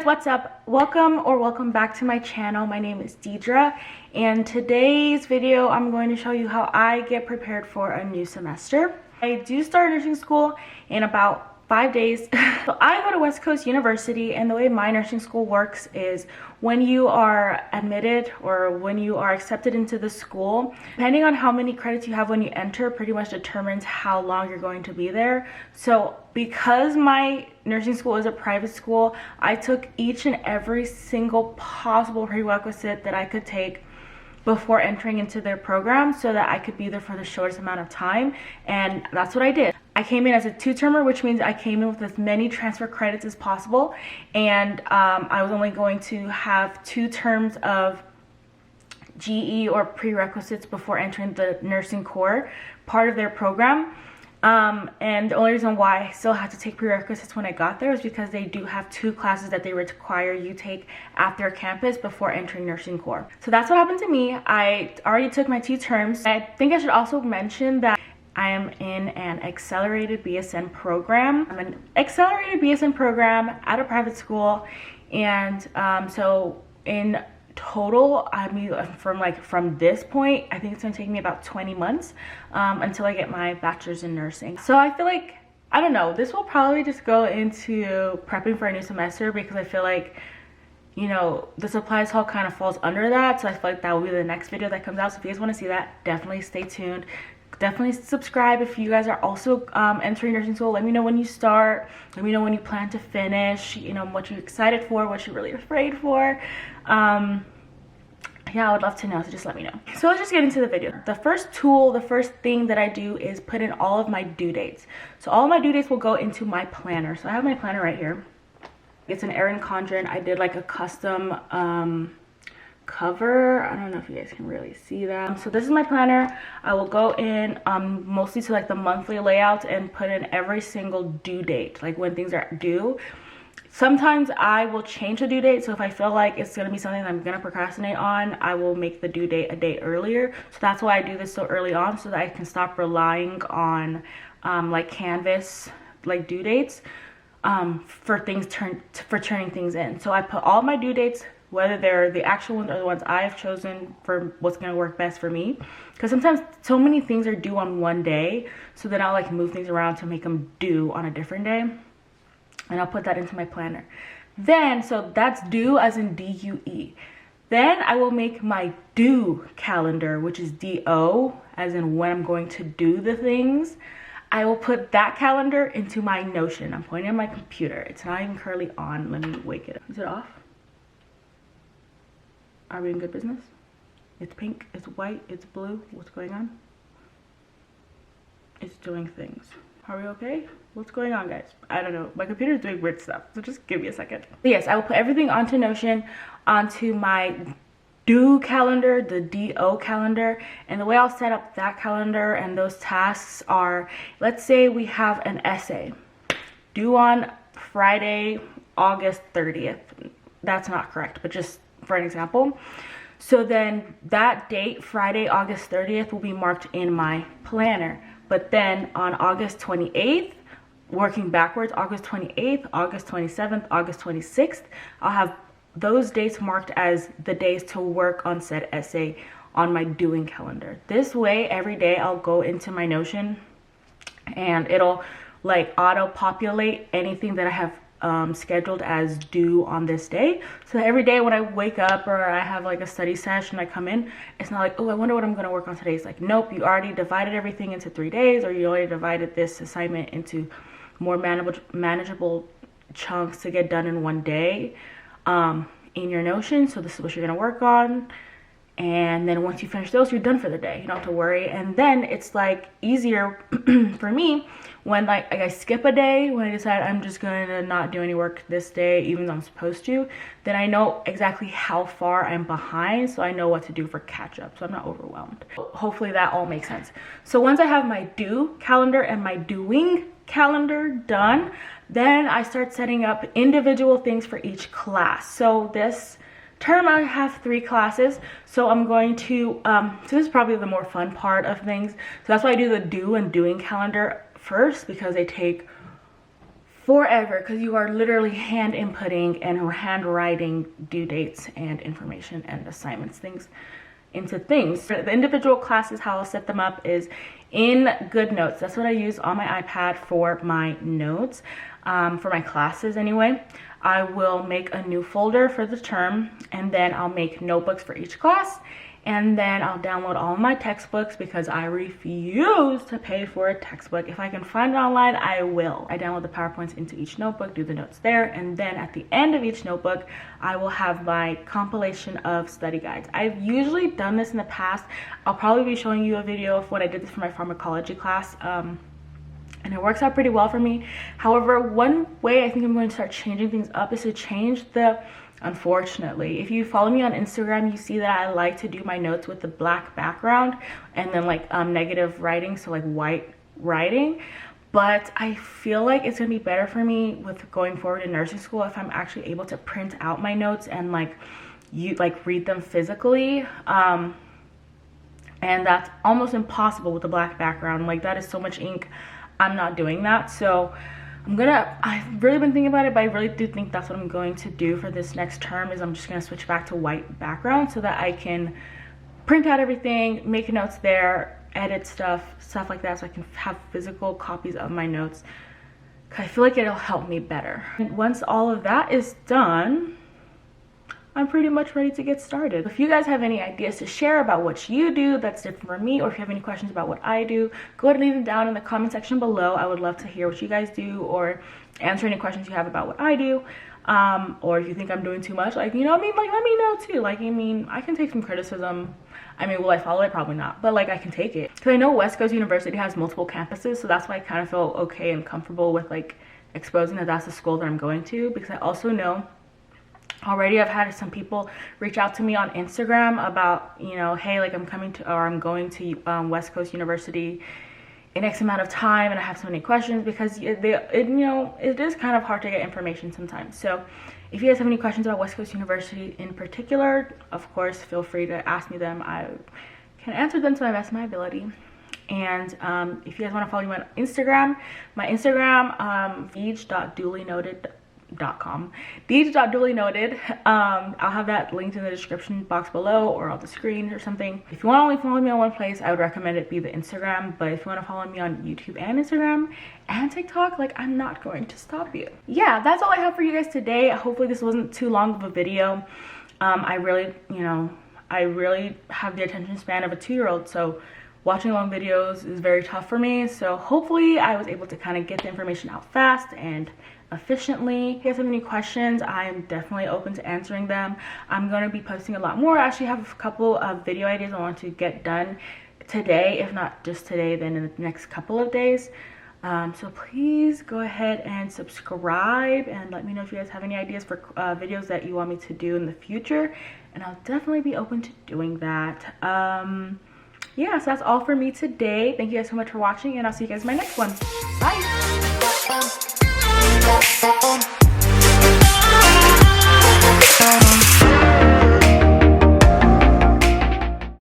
guys, what's up? Welcome back to my channel. My name is Deidre, and today's video I'm going to show you how I get prepared for a new semester. I do start nursing school in about 5 days. So I go to West Coast University, and the way my nursing school works is when you are admitted or when you are accepted into the school, depending on how many credits you have when you enter, pretty much determines how long you're going to be there. So because my nursing school is a private school, I took each and every single possible prerequisite that I could take before entering into their program so that I could be there for the shortest amount of time, and that's what I did. I came in as a two-termer, which means I came in with as many transfer credits as possible, and I was only going to have 2 terms of GE or prerequisites before entering the nursing core part of their program. And the only reason why I still had to take prerequisites when I got there is because they do have 2 classes that they require you take at their campus before entering nursing core. So that's what happened to me. I already took my 2 terms. I think I should also mention that I am in an accelerated BSN program. I'm an accelerated BSN program at a private school, and so in total, I mean, from this point, I think it's gonna take me about 20 months until I get my bachelor's in nursing. So I feel like, I don't know, this will probably just go into prepping for a new semester, because I feel like, you know, the supplies haul kind of falls under that. So I feel like that will be the next video that comes out. So if you guys want to see that, definitely stay tuned. Definitely subscribe if you guys are also entering nursing school. Let me know when you start. Let me know when you plan to finish. You know, what you're excited for, what you're really afraid for. Yeah, I would love to know, so just let me know. So let's just get into the video. The first thing that I do is put in all of my due dates. So all of my due dates will go into my planner. So I have my planner right here. It's an Erin Condren. I did like a custom cover. I don't know if you guys can really see that. So this is my planner. I will go in mostly to like the monthly layout and put in every single due date, like when things are due. Sometimes I will change the due date, so if I feel like it's going to be something that I'm going to procrastinate on, I will make the due date a day earlier. So that's why I do this so early on, so that I can stop relying on like Canvas like due dates for turning things in. So I put all my due dates, whether they're the actual ones or the ones I have chosen for what's going to work best for me, because sometimes so many things are due on one day, so then I'll like move things around to make them due on a different day, and I'll put that into my planner. Then, so that's due as in DUE. Then I will make my do calendar, which is DO as in when I'm going to do the things. I will put that calendar into my Notion. I'm pointing at my computer. It's not even currently on. Let me wake it up. Is it off? Are we in good business? It's pink, it's white, it's blue. What's going on? It's doing things. Are we okay? What's going on, guys? I don't know. My computer is doing weird stuff, so just give me a second. But yes, I will put everything onto Notion, onto my do calendar, the DO calendar. And the way I'll set up that calendar and those tasks are, let's say we have an essay due on Friday, August 30th. That's not correct, but just for an example. So then that date, Friday, August 30th, will be marked in my planner. But then on August 28th, working backwards, August 28th, August 27th, August 26th, I'll have those dates marked as the days to work on said essay on my doing calendar. This way, every day I'll go into my Notion and it'll like auto-populate anything that I have scheduled as due on this day. So every day when I wake up or I have like a study session, I come in, it's not like, oh, I wonder what I'm going to work on today. It's like, nope, you already divided everything into 3 days, or you already divided this assignment into more manageable chunks to get done in one day in your Notion. So this is what you're going to work on. And then once you finish those, you're done for the day. You don't have to worry. And then it's like easier for me when like I skip a day, when I decide I'm just going to not do any work this day, even though I'm supposed to, then I know exactly how far I'm behind, so I know what to do for catch up, so I'm not overwhelmed. Hopefully that all makes sense. So once I have my do calendar and my doing calendar done, then I start setting up individual things for each class. So this term I have 3 classes, so I'm going to so this is probably the more fun part of things, so that's why I do the do and doing calendar first, because they take forever, because you are literally hand inputting and handwriting due dates and information and assignments things into things. The individual classes, how I'll set them up is in GoodNotes. That's what I use on my iPad for my notes, for my classes anyway. I will make a new folder for the term, and then I'll make notebooks for each class, and then I'll download all of my textbooks because I refuse to pay for a textbook. If I can find it online, I will. I download the PowerPoints into each notebook, do the notes there, and then at the end of each notebook, I will have my compilation of study guides. I've usually done this in the past. I'll probably be showing you a video of when I did this for my pharmacology class. And it works out pretty well for me. However, one way I think I'm going to start changing things up is to change the, unfortunately, if you follow me on Instagram, you see that I like to do my notes with the black background and then like negative writing, so like white writing. But I feel like it's gonna be better for me with going forward in nursing school if I'm actually able to print out my notes and like read them physically. And that's almost impossible with the black background. Like, that is so much ink. I'm not doing that. So I've really been thinking about it, but I really do think that's what I'm going to do for this next term, is I'm just gonna switch back to white background so that I can print out everything, make notes there, edit stuff like that, so I can have physical copies of my notes. I feel like it'll help me better. And once all of that is done, I'm pretty much ready to get started. If you guys have any ideas to share about what you do that's different from me, or if you have any questions about what I do, go ahead and leave them down in the comment section below. I would love to hear what you guys do, or answer any questions you have about what I do. Or if you think I'm doing too much, like, you know what I mean, like, let me know too. Like, I mean, I can take some criticism. I mean, will I follow it? Probably not, but like, I can take it. Because I know West Coast University has multiple campuses, so that's why I kind of feel okay and comfortable with like exposing that that's the school that I'm going to. Because I also know already I've had some people reach out to me on Instagram about, you know, hey, like, I'm coming to, or I'm going to West Coast University in X amount of time, and I have so many questions, because you know, it is kind of hard to get information sometimes. So if you guys have any questions about West Coast University in particular, of course, feel free to ask me them. I can answer them to the best of my ability. And if you guys want to follow me on Instagram, my Instagram, deej.dulynoted.com. deej.dulynoted. I'll have that linked in the description box below, or on the screen or something. If you want to only follow me on one place, I would recommend it be the Instagram. But if you want to follow me on YouTube and Instagram and TikTok, like, I'm not going to stop you. Yeah, that's all I have for you guys today. Hopefully this wasn't too long of a video. I really have the attention span of a 2-year-old, so watching long videos is very tough for me. So hopefully I was able to kind of get the information out fast and efficiently. If you guys have any questions, I am definitely open to answering them. I'm going to be posting a lot more. I actually have a couple of video ideas I want to get done today. If not just today, then in the next couple of days. So please go ahead and subscribe, and let me know if you guys have any ideas for videos that you want me to do in the future, and I'll definitely be open to doing that. Yeah, so that's all for me today. Thank you guys so much for watching, and I'll see you guys in my next one. Bye.